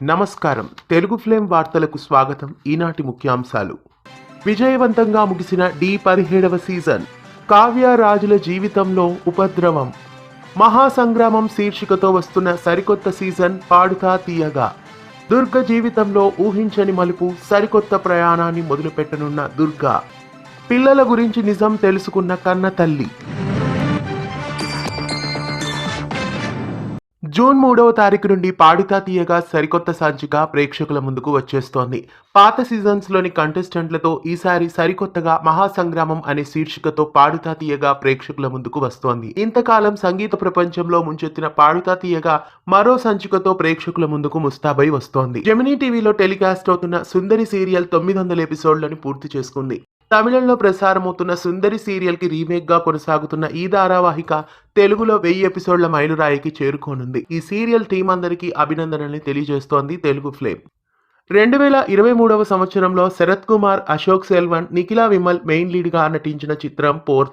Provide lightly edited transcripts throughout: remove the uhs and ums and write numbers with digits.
నమస్కారం. తెలుగు ఫ్లేమ్ వార్తలకు స్వాగతం. ఈనాటి ముఖ్యాంశాలు. విజయవంతంగా ముగిసిన డి17వ సీజన్. కావ్య రాజుల జీవితంలో ఉపద్రవం. మహాసంగ్రామం శీర్షికతో వస్తున్న సరికొత్త సీజన్ పాడుతా తీయగా. దుర్గ జీవితంలో ఊహించని మలుపు, సరికొత్త ప్రయాణాన్ని మొదలుపెట్టనున్న దుర్గ. పిల్లల గురించి నిజం తెలుసుకున్న కన్న తల్లి. జూన్ 3వ తారీఖు నుండి పాడుతా తీయగా సరికొత్త సంచిక ప్రేక్షకుల ముందుకు వచ్చేస్తోంది. పాత సీజన్స్ లోని కంటెస్టెంట్లతో ఈసారి సరికొత్తగా మహాసంగ్రామం అనే శీర్షికతో పాడుతా తీయగా ప్రేక్షకుల ముందుకు వస్తోంది. ఇంతకాలం సంగీత ప్రపంచంలో ముంచెత్తిన పాడుతా తీయగా మరో సంచికతో ప్రేక్షకుల ముందుకు ముస్తాబై వస్తోంది. జెమినీ టీవీలో టెలికాస్ట్ అవుతున్న సుందరి సీరియల్ 900 ఎపిసోడ్లను పూర్తి చేసుకుంది. తమిళంలో ప్రసారమవుతున్న సుందరి సీరియల్ కి రీమేక్ గా కొనసాగుతున్న ఈ ధారావాహిక తెలుగులో 1000 ఎపిసోడ్ల మైలురాయికి చేరుకోనుంది. ఈ సీరియల్ టీం అందరికీ అభినందనల్ని తెలియజేస్తోంది తెలుగు ఫ్లేమ్. 2023వ సంవత్సరంలో శరత్ కుమార్, అశోక్ సెల్వన్, నిఖిలా విమల్ మెయిన్ లీడ్ గా నటించిన చిత్రం పోర్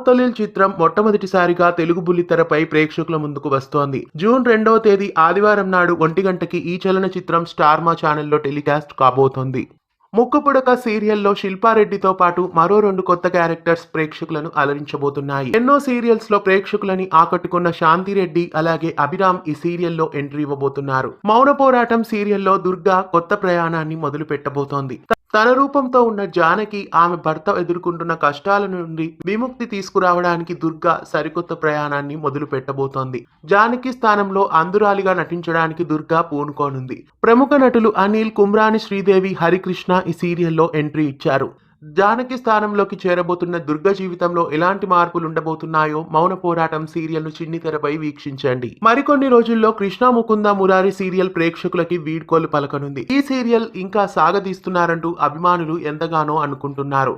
తొలిల్ చిత్రం మొట్టమొదటిసారిగా తెలుగు బుల్లితెరపై ప్రేక్షకుల ముందుకు వస్తోంది. జూన్ 2వ తేదీ ఆదివారం నాడు 1 గంటకి ఈ చలనచిత్రం స్టార్ మా ఛానల్లో టెలికాస్ట్ కాబోతోంది. ముక్కుపుడక సీరియల్లో శిల్పారెడ్డితో పాటు మరో 2 కొత్త క్యారెక్టర్స్ ప్రేక్షకులను అలరించబోతున్నాయి. ఎన్నో సీరియల్స్ లో ప్రేక్షకులని ఆకట్టుకున్న శాంతిరెడ్డి అలాగే అభిరామ్ ఈ సీరియల్లో ఎంట్రీ ఇవ్వబోతున్నారు. మౌన పోరాటం సీరియల్లో దుర్గా కొత్త ప్రయాణాన్ని మొదలు పెట్టబోతోంది. తన రూపంతో ఉన్న జానకి ఆమె భర్త ఎదుర్కొంటున్న కష్టాల నుండి విముక్తి తీసుకురావడానికి దుర్గా సరికొత్త ప్రయాణాన్ని మొదలు పెట్టబోతోంది. జానకి స్థానంలో అందురాలిగా నటించడానికి దుర్గా పూనుకోనుంది. ప్రముఖ నటులు అనిల్, కుమ్రాని శ్రీదేవి, హరికృష్ణ ఈ సీరియల్లో ఎంట్రీ ఇచ్చారు. జానకి స్థానంలోకి చేరబోతున్న దుర్గ జీవితంలో ఎలాంటి మార్పులు ఉండబోతున్నాయో మౌన పోరాటం సీరియల్ ను చిన్ని తెరపై వీక్షించండి. మరికొన్ని రోజుల్లో కృష్ణ ముకుంద మురారి సీరియల్ ప్రేక్షకులకి వీడ్కోలు పలకనుంది. ఈ సీరియల్ ఇంకా సాగదీస్తున్నారంటూ అభిమానులు ఎంతగానో అనుకుంటున్నారు.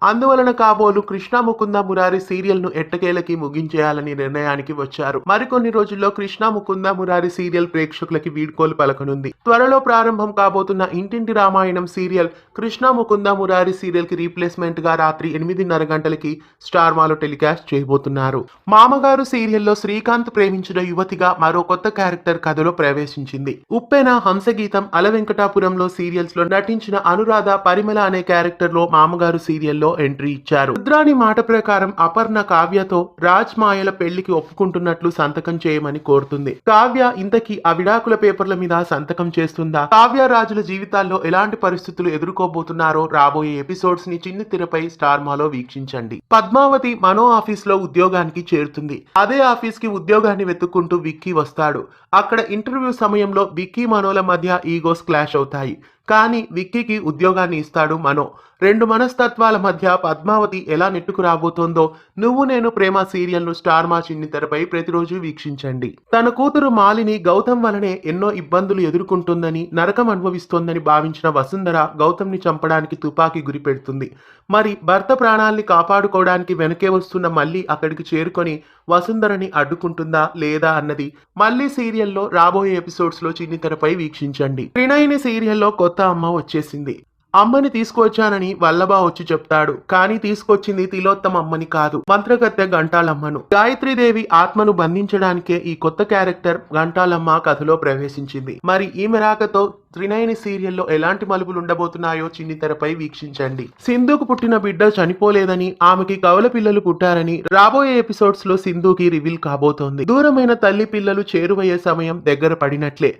అందువలన కాబోలు కృష్ణ ముకుంద మురారి సీరియల్ ను ఎట్టకేలకి ముగించేయాలని నిర్ణయానికి వచ్చారు. మరికొన్ని రోజుల్లో కృష్ణ ముకుంద మురారి సీరియల్ ప్రేక్షకులకి వీడ్కోలు పలకనుంది. త్వరలో ప్రారంభం కాబోతున్న ఇంటింటి రామాయణం సీరియల్ కృష్ణ ముకుంద మురారి సీరియల్ కి రీప్లేస్మెంట్ గా రాత్రి 8:30 గంటలకి స్టార్ మాలో టెలికాస్ట్ చేయబోతున్నారు. మామగారు సీరియల్లో శ్రీకాంత్ ప్రేమించిన యువతిగా మరో కొత్త క్యారెక్టర్ కథలో ప్రవేశించింది. ఉప్పెన, హంసగీతం, అలవెంకటాపురంలో సీరియల్స్ లో నటించిన అనురాధ, పరిమళ అనే క్యారెక్టర్ లో మామగారు సీరియల్లో ఎంట్రీ ఇచ్చారు. రుద్రాని మాట ప్రకారం అపర్ణ కావ్యతో రాజ్ మాయల పెళ్లికి ఒప్పుకుంటున్నట్లు సంతకం చేయమని కోరుతుంది. కావ్య ఇంతకీ ఆ విడాకుల పేపర్ల మీద సంతకం చేస్తుందా? కావ్య రాజుల జీవితాల్లో ఎలాంటి పరిస్థితులు ఎదుర్కోబోతున్నారో రాబోయే ఎపిసోడ్స్ ని చిన్ని తెరపై స్టార్ మాలో వీక్షించండి. పద్మావతి మనో ఆఫీస్ లో ఉద్యోగానికి చేరుతుంది. అదే ఆఫీస్ కి ఉద్యోగాన్ని వెతుక్కుంటూ విక్కీ వస్తాడు. అక్కడ ఇంటర్వ్యూ సమయంలో విక్కీ, మనోల మధ్య ఈగోస్ క్లాష్ అవుతాయి. కానీ విక్కీకి ఉద్యోగాన్ని ఇస్తాడు మనో. 2 మనస్తత్వాల మధ్య పద్మావతి ఎలా నెట్టుకు రాబోతోందో నువ్వు నేను ప్రేమ సీరియల్ ను స్టార్ మా చిన్ని తెరపై ప్రతిరోజు వీక్షించండి. తన కూతురు మాలిని గౌతమ్ వలనే ఎన్నో ఇబ్బందులు ఎదుర్కొంటుందని, నరకం అనుభవిస్తోందని భావించిన వసుంధర గౌతమ్ ని చంపడానికి తుపాకీ గురి పెడుతుంది. మరి భర్త ప్రాణాల్ని కాపాడుకోవడానికి వెనకే వస్తున్న మళ్ళీ అక్కడికి చేరుకొని వసుంధరని అడ్డుకుంటుందా లేదా అన్నది మళ్ళీ సీరియల్లో రాబోయే ఎపిసోడ్స్ లో చిన్ని తెరపై వీక్షించండి. త్రినయని సీరియల్లో కొత్త అమ్మ వచ్చేసింది. అమ్మని తీసుకొచ్చానని వల్లభ వచ్చి చెప్తాడు. కానీ తీసుకొచ్చింది తిలోత్తమ అమ్మని కాదు, మంత్రగత్తె గంటాలమ్మను. గాయత్రీదేవి ఆత్మను బంధించడానికే ఈ కొత్త క్యారెక్టర్ గంటాలమ్మ కథలో ప్రవేశించింది. మరి ఈమె రాకతో త్రినయని సీరియల్లో ఎలాంటి మలుపులు ఉండబోతున్నాయో చిన్ని తెరపై వీక్షించండి. సింధుకు పుట్టిన బిడ్డ చనిపోలేదని, ఆమెకి కవల పిల్లలు పుట్టారని రాబోయే ఎపిసోడ్స్ లో సింధుకి రివీల్ కాబోతోంది. దూరమైన తల్లి పిల్లలు చేరువయ్యే సమయం దగ్గర పడినట్లే.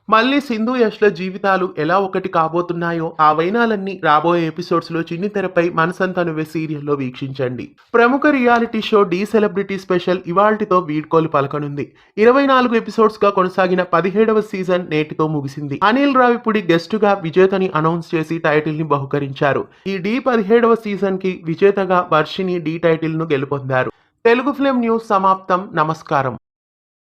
మళ్ళీ సింధు, యష్ల జీవితాలు ఎలా ఒకటి కాబోతున్నాయో ఆ వైనాలన్నీ రాబోయే ఎపిసోడ్స్ లో చిన్ని తెరపై మనసంతా నువ్వే సీరియల్లో వీక్షించండి. ప్రముఖ reality show Dhee celebrity special ఇవాల్టితో వీడ్కోలు పలకనుంది. 24 ఎపిసోడ్స్ గా కొనసాగిన 17వ సీజన్ నేటితో ముగిసింది. అనిల్ రావిపూడి గెస్ట్ గా విజేతని అనౌన్స్ చేసి టైటిల్ ని బహుకరించారు. ఈ డి17వ సీజన్ కి విజేతగా వర్షిని డి టైటిల్ ను గెలుపొందారు. తెలుగు ఫిల్మ్ న్యూస్ సమాప్తం. నమస్కారం.